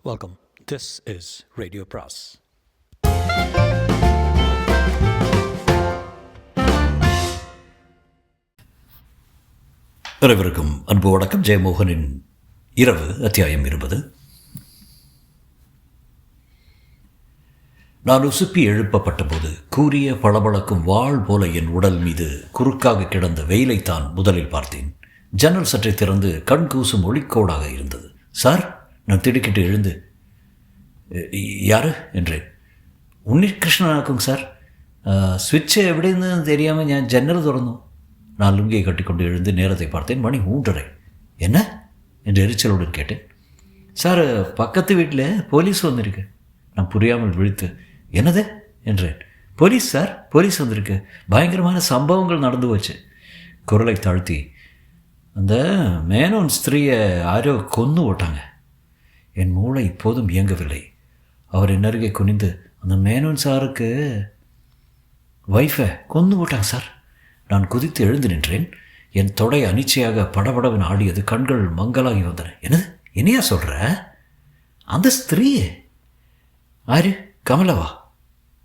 Welcome. This is Radio Pras. அனைவருக்கும் அன்பு வணக்கம். ஜெயமோகனின் இரவு அத்தியாயம் 20. நான் உசுப்பி எழுப்பப்பட்ட போது கூரிய பளபளக்கும் வாள் போல என் உடல் மீது குறுக்காக கிடந்த வெயிலைத்தான் முதலில் பார்த்தேன். ஜன்னல் சற்றை திறந்து கண் கூசும் ஒளிக்கோடாக இருந்தது. சார், நான் திடுக்கிட்டு எழுந்து யாரு என்றேன். ഉണ്ണികൃഷ്ണനാക്കും സാർ. സ്വിച്ച് എവിടെ നിന്ന് தெரியாமல் ഞാൻ ജന്നൽ തുറന്നു. நான் லுங்கியை கட்டிக்கொண்டு எழுந்து நேரத்தை பார்த்தேன். மணி 3:30. என்ன என்று எரிச்சலுடன் கேட்டேன். சார், பக்கத்து வீட்டில் போலீஸ் வந்திருக்கு. நான் புரியாமல் விழித்து என்னது என்றேன். போலீஸ் சார், போலீஸ் வந்திருக்கு. பயங்கரமான சம்பவங்கள் நடந்து போச்சு. குரலை தாழ்த்தி, அந்த மேனோன் ஸ்திரீயை யாரோ கொன்று போட்டாங்க. என் மூளை இப்போதும் இயங்கவில்லை. அவர் என் அருகே குனிந்து, அந்த மேனோன் சாருக்கு வைஃபை கொன்று போட்டாங்க சார். நான் குதித்து எழுந்து நின்றேன். என் தொடை அனிச்சையாக படபடவன் ஆடியது. கண்கள் மங்கலாகி வந்தன. என்னது, என்னையா சொல்கிற? அந்த ஸ்திரீயே ஆரு? கமலவா?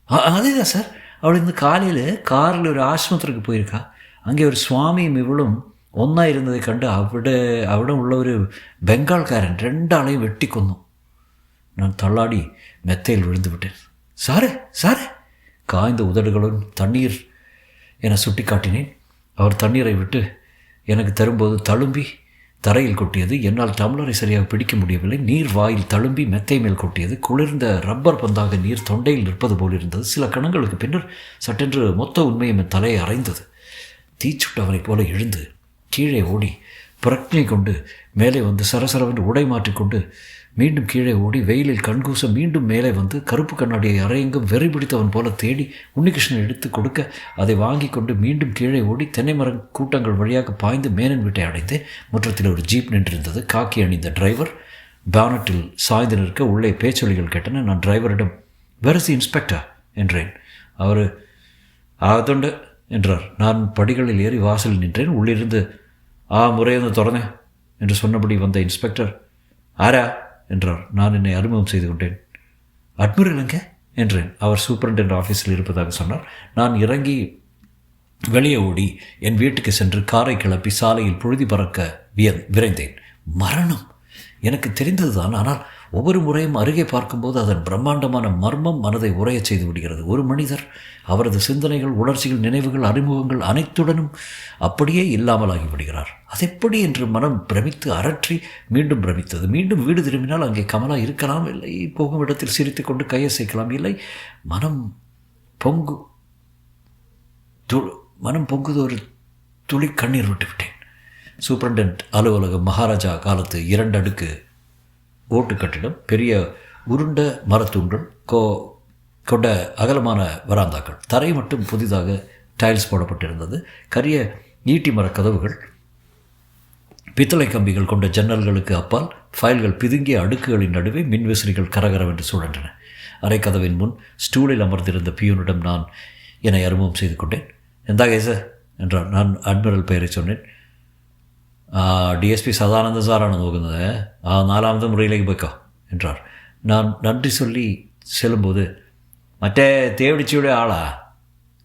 அதேதான் சார். அவள் இந்த காலையில் காரில் ஒரு ஆஸ்பத்திரிக்கு போயிருக்கா. அங்கே ஒரு சுவாமியும் இவளும் ஒன்றா இருந்ததை கண்டு அவிடம் உள்ள ஒரு பெங்கால்காரன் 2 ஆளையும் வெட்டி கொன்னோம். நான் தள்ளாடி மெத்தையில் விழுந்து விட்டேன். சாரே சாரே! காய்ந்த உதடுகளுடன் தண்ணீர் என சுட்டி காட்டினேன். அவர் தண்ணீரை விட்டு எனக்கு தரும்போது தழும்பி தரையில் கொட்டியது. என்னால் டம்ளரை சரியாக பிடிக்க முடியவில்லை. நீர் வாயில் தழும்பி மெத்தை மேல் கொட்டியது. குளிர்ந்த ரப்பர் பந்தாக நீர் தொண்டையில் நிற்பது போல் இருந்தது. சில கணங்களுக்கு பின்னர் சட்டென்று மொத்த உண்மையும் என் தலையை அரைந்தது. தீச்சுட்டவனைப் போல எழுந்து கீழே ஓடி பிரக்ஞை கொண்டு மேலே வந்து சரசரவென்று உடை மாற்றிக்கொண்டு மீண்டும் கீழே ஓடி வெயிலில் கண்கூச மீண்டும் மேலே வந்து கருப்பு கண்ணாடியை அரையெங்கும் வெறி பிடித்தவன் போல தேடி உன்னிகிருஷ்ணன் எடுத்து கொடுக்க அதை வாங்கி கொண்டு மீண்டும் கீழே ஓடி தென்னை மரம் கூட்டங்கள் வழியாக பாய்ந்து மேனன் வீட்டை அடைந்து முற்றத்தில் ஒரு ஜீப் நின்றிருந்தது. காக்கி அணிந்த டிரைவர் பானட்டில் சாய்ந்து நிற்க உள்ளே பேச்சொலிகள் கேட்டன. நான் டிரைவரிடம், வேர் இஸ் தி இன்ஸ்பெக்டர் என்றேன். அவர் அதுண்டு என்றார். நான் படிகளில் ஏறி வாசலில் நின்றேன். உள்ளிருந்து முறையை திறந்தேன் என்று சொன்னபடி வந்த இன்ஸ்பெக்டர், ஆரா என்றார். நான் என்னை அறிமுகம் செய்து கொண்டேன். அட்மிரல் எங்கே என்றேன். அவர் சூப்பரிண்டென்ட் ஆஃபீஸில் இருப்பதாக சொன்னார். நான் இறங்கி வெளியே ஓடி என் வீட்டுக்கு சென்று காரை கிளப்பி சாலையில் புழுதி பறக்க விரைந்தேன். மரணம் எனக்கு தெரிந்ததுதான். ஆனால் ஒவ்வொரு முறையும் அருகே பார்க்கும்போது அதன் பிரம்மாண்டமான மர்மம் மனதை உறையச் செய்து விடுகிறது. ஒரு மனிதர், அவரது சிந்தனைகள், உணர்ச்சிகள், நினைவுகள், அறிமுகங்கள் அனைத்துடனும் அப்படியே இல்லாமலாகி விடுகிறார். அதெப்படி என்று மனம் பிரமித்து அரற்றி மீண்டும் பிரமித்தது. மீண்டும் வீடு திரும்பினால் அங்கே கமலா இருக்கலாம். இல்லை, போகும் இடத்தில் சிரித்து கொண்டு கையை சேர்க்கலாம். இல்லை, மனம் பொங்குது. ஒரு துளி கண்ணீர் விட்டுவிட்டேன். சூப்பரண்டென்ட் அலுவலகம் மகாராஜா காலத்து 2 அடுக்கு ஓட்டு கட்டிடம். பெரிய உருண்ட மரத்தூண்கள் கொண்ட அகலமான வராந்தாக்கள். தரை மட்டும் புதிதாக டைல்ஸ் போடப்பட்டிருந்தது. கரிய ஈட்டி மர கதவுகள், பித்தளை கம்பிகள் கொண்ட ஜன்னல்களுக்கு அப்பால் ஃபைல்கள் பிதுங்கிய அடுக்குகளின் நடுவே மின்விசிறிகள் கரகரவென்று சுழன்றன. அரைக்கதவின் முன் ஸ்டூலில் அமர்ந்திருந்த பியூனிடம் நான் என்னை அறிமுகம் செய்து கொண்டேன். எந்தா கேச என்றார். நான் அட்மிரல் பெயரை சொன்னேன். DSP സദാനന്ദ സാറാണ് നോക്കുന്നത്. 4ാമത്തെ മുറിയിലേക്ക് പോയിക്കോ என்றார். நான் நன்றி சொல்லி செல்லும்போது, மற்றே தேவடிச்சியுடைய ஆளா,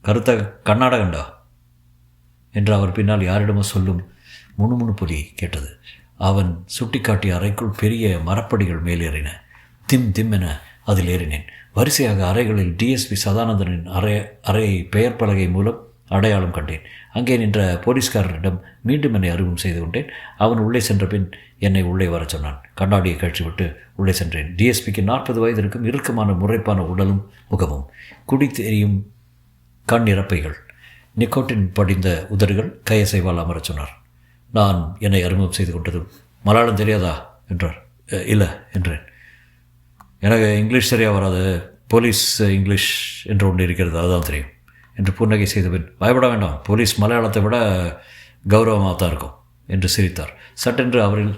கருத்த கண்ணாடகண்டோ என்று அவர் பின்னால் யாரிடமோ சொல்லும் முணுமுணுப்பொலி கேட்டது. அவன் சுட்டிக்காட்டிய அறைக்குள் பெரிய மரப்படிகள் மேலேறின. திம் திம் என அதில் ஏறினேன். வரிசையாக அறைகளில் DSP சதானந்தனின் அறையை பெயர் பலகை மூலம் அடையாளம் கண்டேன். அங்கே நின்ற போலீஸ்காரரிடம் மீண்டும் என்னை அறிமுகம் செய்து கொண்டேன். அவன் உள்ளே சென்ற பின் என்னை உள்ளே வர சொன்னான். கண்ணாடியை கழற்றிவிட்டு உள்ளே சென்றேன். DSPக்கு 40 வயது இருக்கும். இறுக்கமான முறைப்பான உடலும் முகமும், குடி தெரியும் கண் இறப்பைகள், நிக்கோட்டின் படிந்த உதடுகள். கையசைவால் அமர சொன்னார். நான் என்னை அறிமுகம் செய்து கொண்டதும், மலையாளம் தெரியாதா என்றார். இல்லை என்றேன். எனக்கு இங்கிலீஷ் சரியாக வராது. போலீஸ் இங்கிலீஷ் என்று ஒன்று இருக்கிறது, அதுதான் தெரியும் என்று புன்னகை செய்தபின், பயப்பட வேண்டாம், போலீஸ் மலையாளத்தை விட கௌரவமாக தான் இருக்கும் என்று சிரித்தார். சட்டென்று அவரில்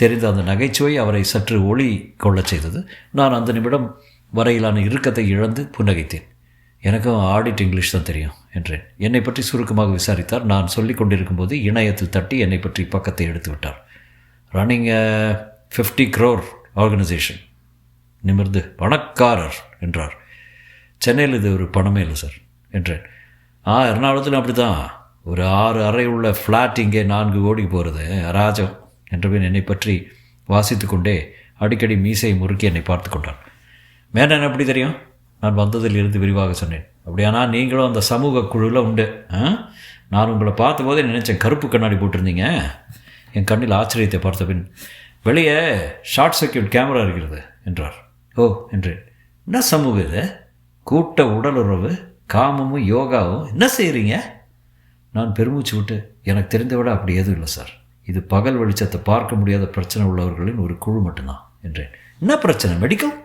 தெரிந்த அந்த நகைச்சுவை அவரை சற்று ஒளி கொள்ளச் செய்தது. நான் அந்த நிமிடம் வரையிலான இறுக்கத்தை இழந்து புன்னகைத்தேன். எனக்கும் ஆடிட் இங்கிலீஷ் தான் தெரியும் என்றேன். என்னை பற்றி சுருக்கமாக விசாரித்தார். நான் சொல்லி கொண்டிருக்கும் போது இணையத்தில் தட்டி என்னை பற்றி பக்கத்தை எடுத்து விட்டார். ரன்னிங் 50 crore ஆர்கனைசேஷன் நிமிர்ந்து பணக்காரர் என்றார். சென்னையில் இது ஒரு பணமே இல்லை சார் என்றேன். எர்ணாகுளத்தில் அப்படி தான். ஒரு 6 அறை உள்ள ஃப்ளாட் இங்கே 4 கோடிக்கு போகிறது அராஜகம் என்றபின் என்னை பற்றி வாசித்து கொண்டே அடிக்கடி மீசை முறுக்கி என்னை பார்த்து கொண்டார். மேனன் எப்படி தெரியும்? நான் வந்ததில் இருந்து விரிவாக சொன்னேன். அப்படியானா நீங்களும் அந்த சமூக குழுவில் உண்டு. நான் உங்களை பார்த்தபோதே நினச்சேன் கருப்பு கண்ணாடி போட்டிருந்தீங்க. என் கண்ணில் ஆச்சரியத்தை பார்த்த பின் வெளியே ஷார்ட் சர்க்கியூட் கேமரா இருக்கிறது என்றார். ஓ என்றேன். என்ன சமூகம் இது? கூட்ட உடலுறவு, காமமும் யோகாவும் என்ன செய்கிறீங்க? நான் பெருமூச்சு விட்டு எனக்கு தெரிந்த விட அப்படி எதுவும் இல்லை சார். இது பகல் வெளிச்சத்தை பார்க்க முடியாத பிரச்சனை உள்ளவர்களின் ஒரு குழு மட்டும்தான் என்றேன். என்ன பிரச்சனை? மெடிக்கல்?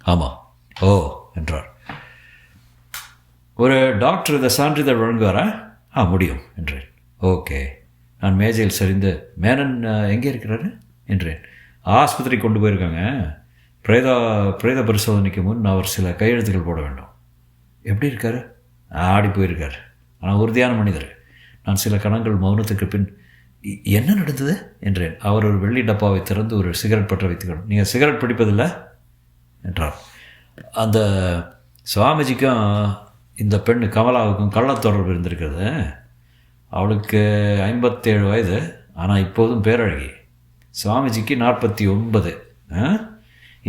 ஆமாம். ஓ என்றார். ஒரு டாக்டர் இதை சான்றிதழ் வழங்குவாரா? முடியும் என்றேன். ஓகே. நான் மேஜையில் சரிந்து மேனன் எங்கே இருக்கிறாரு என்றேன். ஆஸ்பத்திரி கொண்டு போயிருக்காங்க. பிரேத பரிசோதனைக்கு முன் அவர் சில கையெழுத்துக்கள் போட வேண்டும். எப்படி இருக்காரு? ஆடி போயிருக்கார். ஆனால் உறுதியான மனிதர். நான் சில கணங்கள் மௌனத்துக்கு பின் என்ன நடந்தது என்றேன். அவர் ஒரு வெள்ளி டப்பாவை திறந்து ஒரு சிகரெட் பற்ற வைத்துக்கணும். நீங்கள் சிகரெட் பிடிப்பதில்லை என்றார். அந்த சுவாமிஜிக்கும் இந்த பெண்ணு கமலாவுக்கும் கள்ளத்தொடர்பு இருந்திருக்கிறது. அவளுக்கு 57 வயது. ஆனால் இப்போதும் பேரழகி. சுவாமிஜிக்கு 49.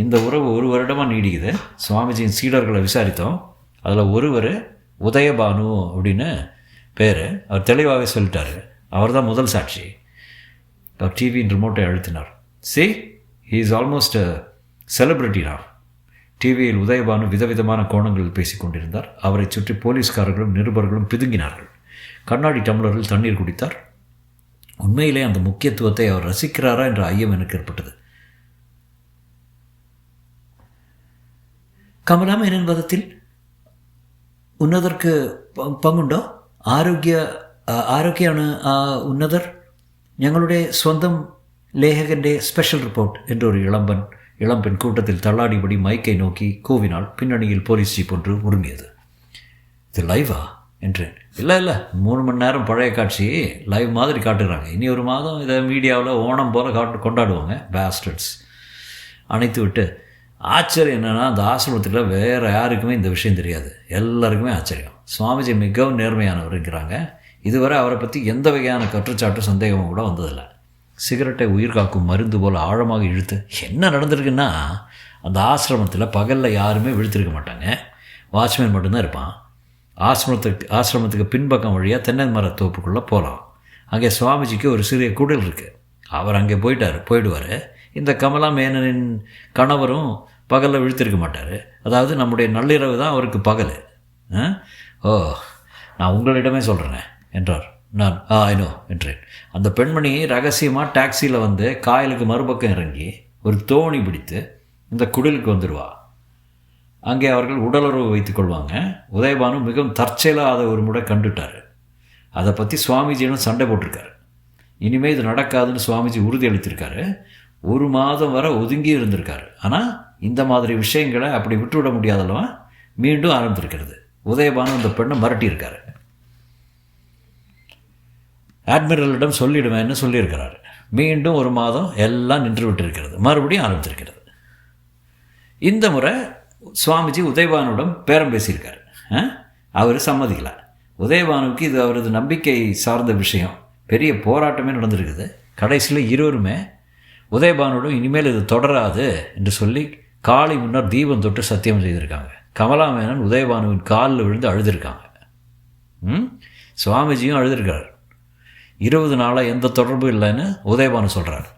இந்த உறவு 1 வருடமாக நீடிக்குது. சுவாமிஜியின் சீடர்களை விசாரித்தோம். அதில் ஒருவர் உதயபானு அப்படின்னு பேர். அவர் தெளிவாகவே சொல்லிட்டார். அவர் தான் முதல் சாட்சி. அவர் டிவியின் ரிமோட்டை அழுத்தினார். He is almost celebrity now. டிவியில் உதயபானு விதவிதமான கோணங்களில் பேசிக் கொண்டிருந்தார். அவரை சுற்றி போலீஸ்காரர்களும் நிருபர்களும் பிதுங்கினார்கள். கண்ணாடி டம்ளரில் தண்ணீர் குடித்தார். உண்மையிலே அந்த முக்கியத்துவத்தை அவர் ரசிக்கிறாரா என்ற ஐயம் எனக்கு ஏற்பட்டது. കമലാമേനൻ വധത്തിൽ ഉന്നതർക്ക് പങ്കുണ്ടോ? ആരൊക്കെയാണ് ആ ഉന്നതർ? ഞങ്ങളുടെ സ്വന്തം ലേഖകൻ്റെ സ്പെഷ്യൽ റിപ്പോർട്ട് என்றொரு இளம்பெண் கூட்டத்தில் தள்ளாடிபடி மைக்கை நோக்கி கூவினாள். பின்னணியில் போலீஸ் ஜீப் ஒன்று முறுங்கியது. இது லைவா என்றேன். இல்லை 3 மணி நேரம் பழைய காட்சி லைவ் மாதிரி காட்டுறாங்க. இனி 1 மாதம் இதை மீடியாவில் ஓணம் போல் கொண்டாடுவாங்க பேஸ்டர்ட்ஸ். அணைத்து விட்டு ஆச்சரியம் என்னென்னா அந்த ஆசிரமத்தில் வேறு யாருக்குமே இந்த விஷயம் தெரியாது. எல்லாருக்குமே ஆச்சரியம். சுவாமிஜி மிகவும் நேர்மையானவருங்கிறாங்க. இதுவரை அவரை பற்றி எந்த வகையான குற்றச்சாட்டு சந்தேகமும் கூட வந்ததில்லை. சிகரெட்டை உயிர் காக்கும் மருந்து போல் ஆழமாக இழுத்து என்ன நடந்திருக்குன்னா, அந்த ஆசிரமத்தில் பகலில் யாருமே விழுத்திருக்க மாட்டாங்க. வாட்ச்மேன் மட்டும்தான் இருப்பான். ஆசிரமத்துக்கு பின்பக்கம் வழியாக தென்னை மரத்தோப்புக்குள்ளே போகலாம். அங்கே சுவாமிஜிக்கு ஒரு சிறிய குடில் இருக்குது. அவர் அங்கே போயிடுவார். இந்த கமலா மேனனின் கணவரும் பகலில் விழுத்திருக்க மாட்டார். அதாவது நம்முடைய நள்ளிரவு தான் அவருக்கு பகல். நான் உங்களிடமே சொல்கிறேனே என்றார். நான் ஐநோ என்றேன். அந்த பெண்மணி ரகசியமாக டாக்ஸியில் வந்து காயலுக்கு மறுபக்கம் இறங்கி ஒரு தோணி பிடித்து இந்த குடிலுக்கு வந்துடுவா. அங்கே அவர்கள் உடலுறவு வைத்துக் கொள்வாங்க. உதயபானு மிகவும் தற்செயலாக ஒரு முறை கண்டுட்டார். அதை பற்றி சுவாமிஜியும் சண்டை போட்டிருக்காரு. இனிமேல் இது நடக்காதுன்னு சுவாமிஜி உறுதி அளித்திருக்காரு. 1 மாதம் வரை ஒதுங்கி இருந்திருக்காரு. ஆனால் இந்த மாதிரி விஷயங்களை அப்படி விட்டுவிட முடியாதல்லவா மீண்டும் ஆரம்பித்திருக்கிறது. உதயபானு அந்த பெண்ணை மிரட்டியிருக்காரு. அட்மிரலிடம் சொல்லிடுவேன்னு சொல்லியிருக்கிறாரு. மீண்டும் 1 மாதம் எல்லாம் நின்று விட்டிருக்கிறது. மறுபடியும் ஆரம்பித்திருக்கிறது. இந்த முறை சுவாமிஜி உதயபானுடன் பேரம் பேசியிருக்காரு. அவர் சம்மதிக்கலை. உதயபானுக்கு இது அவரது நம்பிக்கை சார்ந்த விஷயம். பெரிய போராட்டமே நடந்திருக்குது. கடைசியில் இருவருமே உதயபானுடன் இனிமேல் இது தொடராது என்று சொல்லி காலை முன்னர் தீபம் தொட்டு சத்தியம் செய்திருக்காங்க. கமலாமேனன் உதயபானுவின் காலில் விழுந்து அழுதுருக்காங்க. சுவாமிஜியும் அழுதுருக்கார். 20 நாளாக எந்த தொடர்பும் இல்லைன்னு உதயபானு சொல்கிறார்.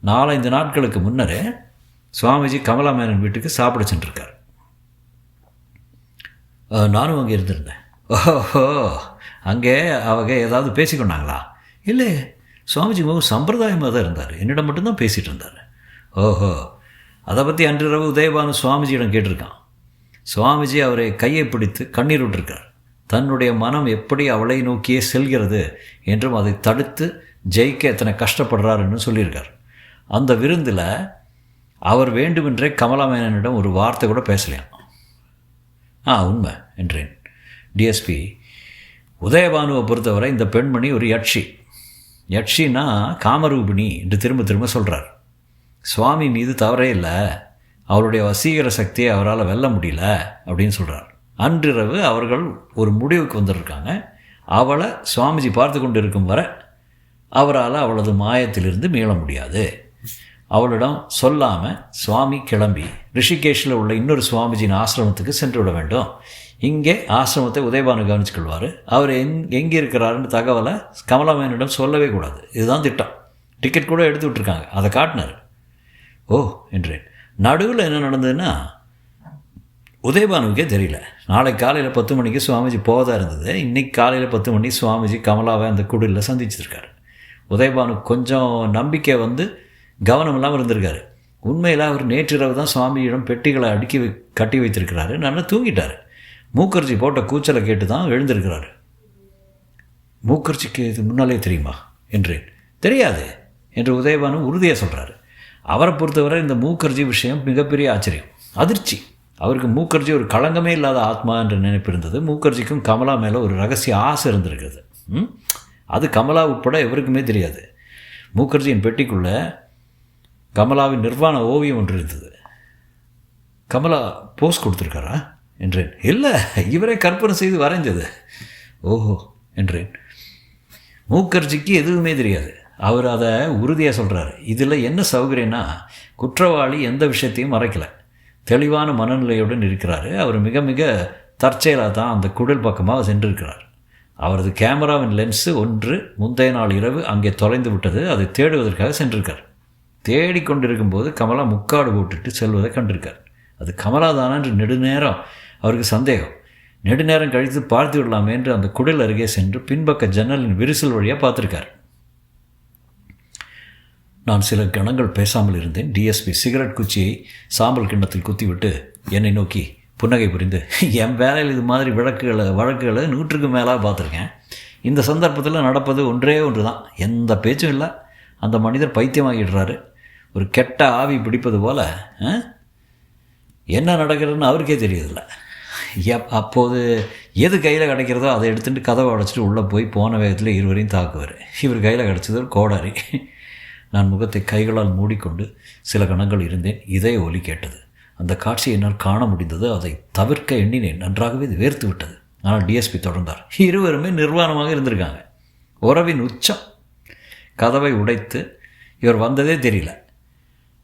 4-5 நாட்களுக்கு முன்னரே சுவாமிஜி கமலாமேனன் வீட்டுக்கு சாப்பிட சென்றிருக்கார். நானும் அங்கே இருந்திருந்தேன். ஓஹோ, அங்கே அவங்க ஏதாவது பேசிக்கொண்டாங்களா? இல்லை, சுவாமிஜி மிகவும் சம்பிரதாயமாக தான் இருந்தார். என்னிடம் மட்டும்தான் பேசிகிட்டு இருந்தார். ஓஹோ, அதை பற்றி அன்றிரவு உதயபானு சுவாமிஜியிடம் கேட்டிருக்கான். சுவாமிஜி அவரை கையை பிடித்து கண்ணீர் விட்டுருக்கார். தன்னுடைய மனம் எப்படி அவளை நோக்கியே செல்கிறது என்றும் அதை தடுத்து ஜெயிக்க எத்தனை கஷ்டப்படுறாருன்னு சொல்லியிருக்கார். அந்த விருந்தில் அவர் வேண்டுமென்றே கமலாமேனனிடம் ஒரு வார்த்தை கூட பேசலையாம். உண்மை என்றேன். டிஎஸ்பி, உதயபானுவை பொறுத்தவரை இந்த பெண்மணி ஒரு யட்சின்னா காமரூபிணி என்று திரும்ப திரும்ப சொல்கிறார். சுவாமி மீது தவறே இல்லை. அவளுடைய வசீகர சக்தியை அவரால் வெல்ல முடியல அப்படின்னு சொல்கிறார். அன்றிரவு அவர்கள் ஒரு முடிவுக்கு வந்துருக்காங்க. அவளை சுவாமிஜி பார்த்து கொண்டு இருக்கும் வரை அவரால் அவளது மாயத்திலிருந்து மீள முடியாது. அவளிடம் சொல்லாமல் சுவாமி கிளம்பி ரிஷிகேஷில் உள்ள இன்னொரு சுவாமிஜியின் ஆசிரமத்துக்கு சென்று விட வேண்டும். இங்கே ஆசிரமத்தை உதயபானு கவனிச்சுக்கொள்வார். அவர் எங்கே இருக்கிறாருன்னு தகவலை கமலாமேனிடம் சொல்லவே கூடாது. இதுதான் திட்டம். டிக்கெட் கூட எடுத்து விட்டுருக்காங்க. அதை காட்டினார். ஓ என்றேன். நடுவில் என்ன நடந்ததுன்னா உதயபானுக்கே தெரியல. நாளை காலையில் 10 மணிக்கு சுவாமிஜி போவதாக இருந்தது. இன்றைக்கி காலையில் 10 மணி சுவாமிஜி கமலாவை அந்த குடிலில் சந்திச்சிருக்காரு. உதயபானு கொஞ்சம் நம்பிக்கை கவனம் இல்லாமல் இருந்திருக்காரு. உண்மையில் அவர் நேற்றிரவு தான் சுவாமியிடம் பெட்டிகளை கட்டி வைத்திருக்கிறாரு. நல்லா தூங்கிட்டார். மூக்கர்ஜி போட்ட கூச்சலை கேட்டு தான் எழுந்திருக்கிறாரு. மூக்கர்ஜிக்கு இது முன்னாலே தெரியுமா என்றேன். தெரியாது என்று உதயபானு உறுதியாக சொல்கிறாரு. அவரை பொறுத்தவரை இந்த மூக்கர்ஜி விஷயம் மிகப்பெரிய ஆச்சரியம், அதிர்ச்சி. அவருக்கு மூக்கர்ஜி ஒரு களங்கமே இல்லாத ஆத்மா என்ற நினைப்பு இருந்தது. மூக்கர்ஜிக்கும் கமலா மேலே ஒரு ரகசிய ஆசை இருந்திருக்கிறது. அது கமலா உட்பட எவருக்குமே தெரியாது. மூக்கர்ஜியின் பெட்டிக்குள்ளே கமலாவின் நிர்வாண ஓவியம் ஒன்று இருந்தது. கமலா போஸ் கொடுத்துருக்காரா என்றேன். இல்லை, இவரே கற்பனை செய்து வரைஞ்சது. ஓஹோ என்றேன். மூக்கர்ஜிக்கு எதுவுமே தெரியாது. அவர் அதை உறுதியாக சொல்கிறார். இதில் என்ன சௌகரியம்னா, குற்றவாளி எந்த விஷயத்தையும் மறைக்கலை, தெளிவான மனநிலையுடன் இருக்கிறார். அவர் மிக மிக தற்செயலாக தான் அந்த குடல் பக்கமாக சென்றிருக்கிறார். அவரது கேமராவின் லென்ஸு ஒன்று முந்தைய நாள் இரவு அங்கே தொலைந்து விட்டது. அதை தேடுவதற்காக சென்றிருக்கார். தேடிக்கொண்டிருக்கும்போது கமலா முக்காடு போட்டுட்டு செல்வதை கண்டிருக்கார். அது கமலா தானா என்று நெடுநேரம் அவருக்கு சந்தேகம். நெடுநேரம் கழித்து பார்த்து விடலாமே என்று அந்த குடில் அருகே சென்று பின்பக்க ஜன்னலின் விரிசல் வழியாக பார்த்துருக்கார். நான் சில கணங்கள் பேசாமல் இருந்தேன். டிஎஸ்பி சிகரெட் குச்சியை சாம்பல் கிண்ணத்தில் குத்திவிட்டு என்னை நோக்கி புன்னகை புரிந்து, என் வேலையில் இது மாதிரி வழக்குகளை 100க்கு மேலாக பார்த்துருக்கேன். இந்த சந்தர்ப்பத்தில் நடப்பது ஒன்றே ஒன்று தான். எந்த பேச்சும் இல்லை. அந்த மனிதர் பைத்தியமாகிடுறாரு. ஒரு கெட்ட ஆவி பிடிப்பது போல் என்ன நடக்கிறதுன்னு அவருக்கே தெரியதில்லை. அப்போது எது கையில் கிடைக்கிறதோ அதை எடுத்துகிட்டு கதவை அடைச்சிட்டு உள்ளே போய் போன வேகத்தில் இருவரையும் தாக்குவார். இவர் கையில் கிடச்சது ஒரு கோடாரி. நான் முகத்தை கைகளால் மூடிக்கொண்டு சில கணங்கள் இருந்தேன். இதய ஒலி கேட்டது. அந்த காட்சியை என்னால் காண முடிந்தது. அதை தவிர்க்க எண்ணினேன். நன்றாகவே இது வேர்த்து விட்டது. ஆனால் டிஎஸ்பி தொடர்ந்தார். இருவருமே நிர்வாணமாக இருந்திருக்காங்க. உறவின் உச்சம். கதவை உடைத்து இவர் வந்ததே தெரியல.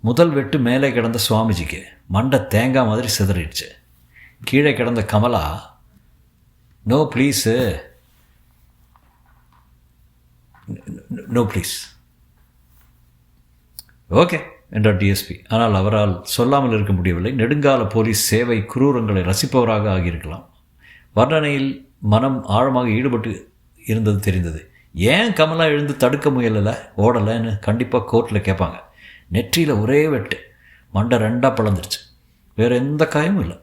முதல் வெட்டு மேலே கிடந்த சுவாமிஜிக்கு மண்டை தேங்காய் மாதிரி சிதறிடுச்சு. கீழே கிடந்த Kamala, no please, no please, okay என்றார் டிஎஸ்பி. ஆனால் அவரால் சொல்லாமல் இருக்க முடியவில்லை. நெடுங்கால போலீஸ் சேவை குரூரங்களை ரசிப்பவராக ஆகியிருக்கலாம். வர்ணனையில் மனம் ஆழமாக ஈடுபட்டு இருந்தது தெரிந்தது. ஏன் கமலா எழுந்து தடுக்க முயலலை, ஓடலைன்னு கண்டிப்பாக கோர்ட்டில் கேட்பாங்க. நெற்றியில் ஒரே வெட்டு. மண்டை 2ஆக பிளந்துருச்சு. வேறு எந்த காயமும் இல்லை.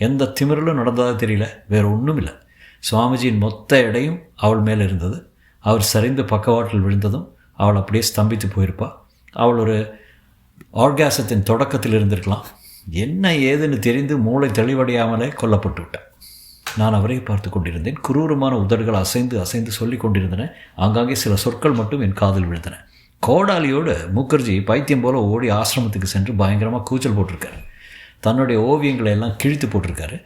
எந்த திமிரலும் நடந்ததாக தெரியல. வேறு ஒன்றும் இல்லை. சுவாமிஜியின் மொத்த எடையும் அவள் மேலே இருந்தது. அவர் சரிந்து பக்கவாட்டில் விழுந்ததும் அவள் அப்படியே ஸ்தம்பித்து போயிருப்பாள். அவள் ஒரு ஆர்காசத்தின் தொடக்கத்தில் இருந்திருக்கலாம். என்ன ஏதுன்னு தெரிந்து மூளை தெளிவடையாமலே கொல்லப்பட்டு விட்டாள். நான் அவரை பார்த்து கொண்டிருந்தேன். குரூரமான உதடுகள் அசைந்து அசைந்து சொல்லி கொண்டிருந்தன. ஆங்காங்கே சில சொற்கள் மட்டும் என் காதில் விழுந்தன. கோடாலியோடு மூக்கர்ஜி பைத்தியம் போல் ஓடி ஆசிரமத்துக்கு சென்று பயங்கரமாக கூச்சல் போட்டிருக்காரு. தன்னுடைய ஓவியங்களை எல்லாம் கிழித்து போட்டிருக்காரு.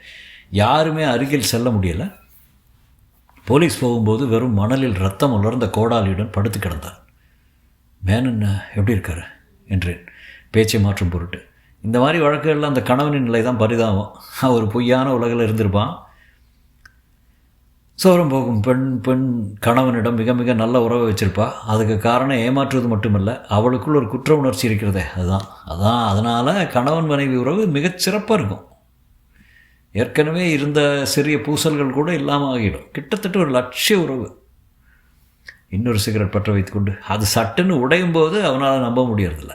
யாருமே அருகில் செல்ல முடியலை. போலீஸ் போகும்போது வெறும் மணலில் ரத்தம் உலர்ந்த கோடாலியுடன் படுத்து கிடந்தார். மேனன் எப்படி இருக்கார் என்றேன் பேச்சை மாற்றும் பொருட்டு. இந்த மாதிரி வழக்குகளில் அந்த கணவனின் நிலை தான் பரிதாபம். அவர் பொய்யான உலகில் இருந்திருப்பான். சோரம் போகும் பெண் கணவனிடம் மிக மிக நல்ல உறவை வச்சுருப்பா. அதுக்கு காரணம் ஏமாற்றுவது மட்டுமல்ல, அவளுக்குள் ஒரு குற்ற உணர்ச்சி இருக்கிறதே, அதனால் கணவன் மனைவி உறவு மிகச்சிறப்பாக இருக்கும். ஏற்கனவே இருந்த சிறிய பூசல்கள் கூட இல்லாமல் ஆகிடும். கிட்டத்தட்ட ஒரு லட்சிய உறவு. இன்னொரு சிகரெட் பற்ற வைத்துக்கொண்டு, அது சட்டுன்னு உடையும் போது அவனால் நம்ப முடியறதில்ல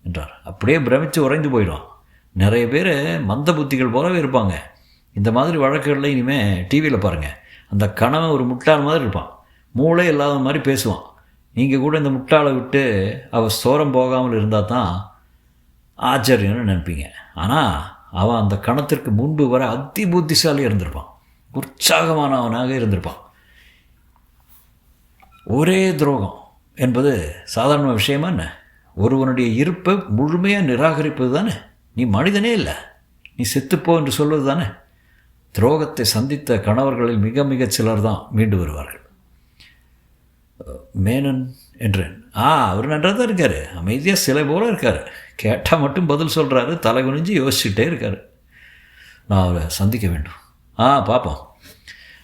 என்றார். அப்படியே பிரமித்து உறைந்து போயிடும். நிறைய பேர் மந்த புத்திகள் போலவே இருப்பாங்க. இந்த மாதிரி வழக்குகளில் இனிமேல் டிவியில் பாருங்கள். அந்த கணவன் ஒரு முட்டாள் மாதிரி இருப்பான். மூளை இல்லாத மாதிரி பேசுவான். நீங்கள் கூட இந்த முட்டாளை விட்டு அவள் சோரம் போகாமல் இருந்தால் தான் ஆச்சரியம்னு நினைப்பீங்க. ஆனால் அவன் அந்த கணத்திற்கு முன்பு வர அதி புத்திசாலியாக இருந்திருப்பான். உற்சாகமானவனாக இருந்திருப்பான். ஒரே துரோகம் என்பது சாதாரண விஷயமா என்ன? ஒருவனுடைய இருப்பை முழுமையாக நிராகரிப்பது தானே. நீ மனிதனே இல்லை, நீ செத்துப்போ என்று சொல்வது தானே. துரோகத்தை சந்தித்த கணவர்களில் மிக மிகச் சிலர் தான் மீண்டு வருவார்கள். மேனன் என்றேன். அவர் நன்றாக தான் இருக்கார், அமைதியாக சிலை போல இருக்கார். கேட்டால் மட்டும் பதில் சொல்கிறாரு, தலை குனிஞ்சு யோசிச்சுட்டே இருக்கார். நான் அவரை சந்திக்க வேண்டும். பார்ப்போம்.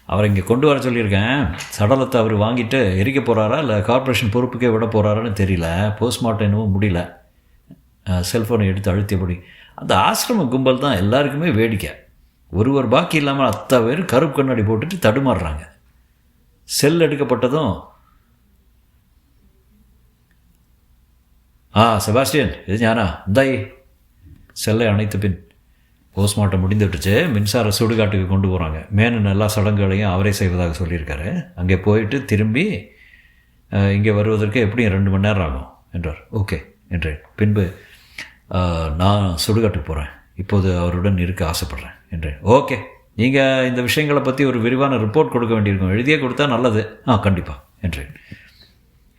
அவரை இங்கே கொண்டு வர சொல்லியிருக்கேன். சடலத்தை அவர் வாங்கிட்டு எரிக்க போகிறாரா இல்லை கார்ப்பரேஷன் பொறுப்புக்கே விட போகிறாரான்னு தெரியல. போஸ்ட்மார்ட்டம் என்னவும் முடியல. செல்ஃபோனை எடுத்து அழுத்தியபடி, அந்த ஆசிரம கும்பல் தான் எல்லாருக்குமே வேடிக்கை. ஒருவர் பாக்கி இல்லாமல் அத்தனை பேர் கருப்பு கண்ணாடி போட்டுட்டு தடுமாறுறாங்க. செல் எடுக்கப்பட்டதும், செபாஸ்டியன் இது ஞானா, இந்தாய். செல்லை அணைத்த பின், போஸ்ட்மார்ட்டம் முடிந்துவிட்டுச்சு, மின்சார சுடுகாட்டுக்கு கொண்டு போகிறாங்க. மேனன் எல்லா சடங்குகளையும் அவரே செய்வதாக சொல்லியிருக்காரு. அங்கே போயிட்டு திரும்பி இங்கே வருவதற்கு எப்படியும் 2 மணி நேரம் ஆகும் என்றார். ஓகே என்றேன். பின்பு, நான் சுடுகாட்டுக்கு போகிறேன், இப்போது அவருடன் இருக்க ஆசைப்பட்றேன் என்றேன். ஓகே, நீங்கள் இந்த விஷயங்களை பற்றி ஒரு விரிவான ரிப்போர்ட் கொடுக்க வேண்டியிருக்கும், எழுதியே கொடுத்தா நல்லது. கண்டிப்பாக என்றேன்.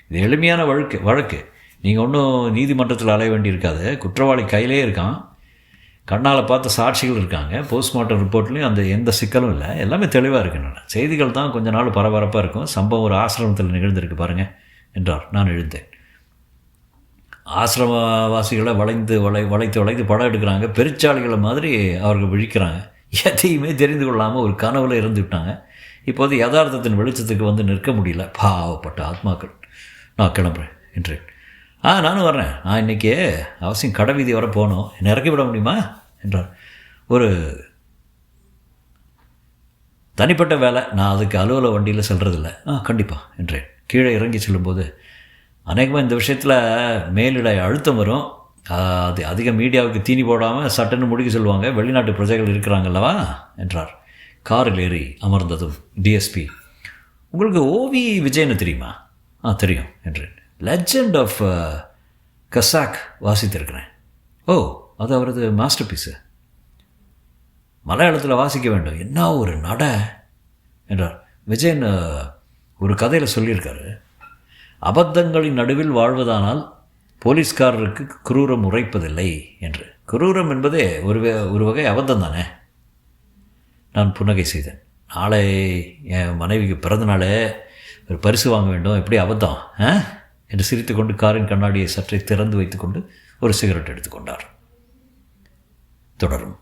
இது எளிமையான வழக்கு. நீங்கள் ஒன்றும் நீதிமன்றத்தில் அலைய வேண்டியிருக்காது. குற்றவாளி கையிலே இருக்கான், கண்ணால் பார்த்த சாட்சிகள் இருக்காங்க. போஸ்ட்மார்ட்டம் ரிப்போர்ட்லேயும் அந்த எந்த சிக்கலும் இல்லை, எல்லாமே தெளிவாக இருக்கின்றன. செய்திகள் தான் கொஞ்ச நாள் பரபரப்பாக இருக்கும். சம்பவம் ஒரு ஆசிரமத்தில் நிகழ்ந்திருக்கு பாருங்கள் என்றார். நான் எழுந்தேன். ஆசிரமவாசிகளை வளைத்து படம் எடுக்கிறாங்க. பெருச்சாளிகளை மாதிரி அவர்கள் விழிக்கிறாங்க. எதையுமே தெரிந்து கொள்ளாமல் ஒரு கனவுல இருந்து விட்டாங்க. இப்போது யதார்த்தத்தின் வெளிச்சத்துக்கு வந்து நிற்க முடியல. பாவப்பட்ட ஆத்மாக்கள். நான் கிளம்புறேன் என்றேன். நானும் வர்றேன். நான் இன்றைக்கி அவசியம் கடை வீதி வர போகணும், என்னை இறக்கி விட முடியுமா என்றார். ஒரு தனிப்பட்ட வேலை, நான் அதுக்கு அலுவலக வண்டியில் செல்றதில்ல. கண்டிப்பாக என்றேன். கீழே இறங்கி செல்லும்போது, அநேகமாக இந்த விஷயத்தில் மேலிடை அழுத்தம் வரும். அது அதிக மீடியாவுக்கு தீனி போடாமல் சட்டன்னு முடிக்க சொல்லுவாங்க. வெளிநாட்டு பிரஜைகள் இருக்கிறாங்கல்லவா என்றார். காரில் ஏறி அமர்ந்ததும் டிஎஸ்பி, உங்களுக்கு ஓவி விஜயன்னு தெரியுமா? தெரியும் என்றேன். லெஜண்ட் ஆஃப் கசாக் வாசித்திருக்கிறேன். அது அவரது மாஸ்டர் பீஸு. மலையாளத்தில் வாசிக்க வேண்டும். என்ன ஒரு நட என்றார். விஜயன் ஒரு கதையில் சொல்லியிருக்காரு, அபத்தங்களின் நடுவில் வாழ்வதானால் போலீஸ்காரருக்கு குரூரம் உரைப்பதில்லை என்று. குரூரம் என்பதே ஒரு வகை அபத்தம் தானே. நான் புன்னகை செய்தேன். நாளை என் மனைவிக்கு பிறந்த நாள், ஒரு பரிசு வாங்க வேண்டும், எப்படி அபத்தம் என்று சிரித்துக்கொண்டு காரின் கண்ணாடியை சற்றே திறந்து வைத்துக்கொண்டு ஒரு சிகரெட் எடுத்துக்கொண்டார். தொடரும்.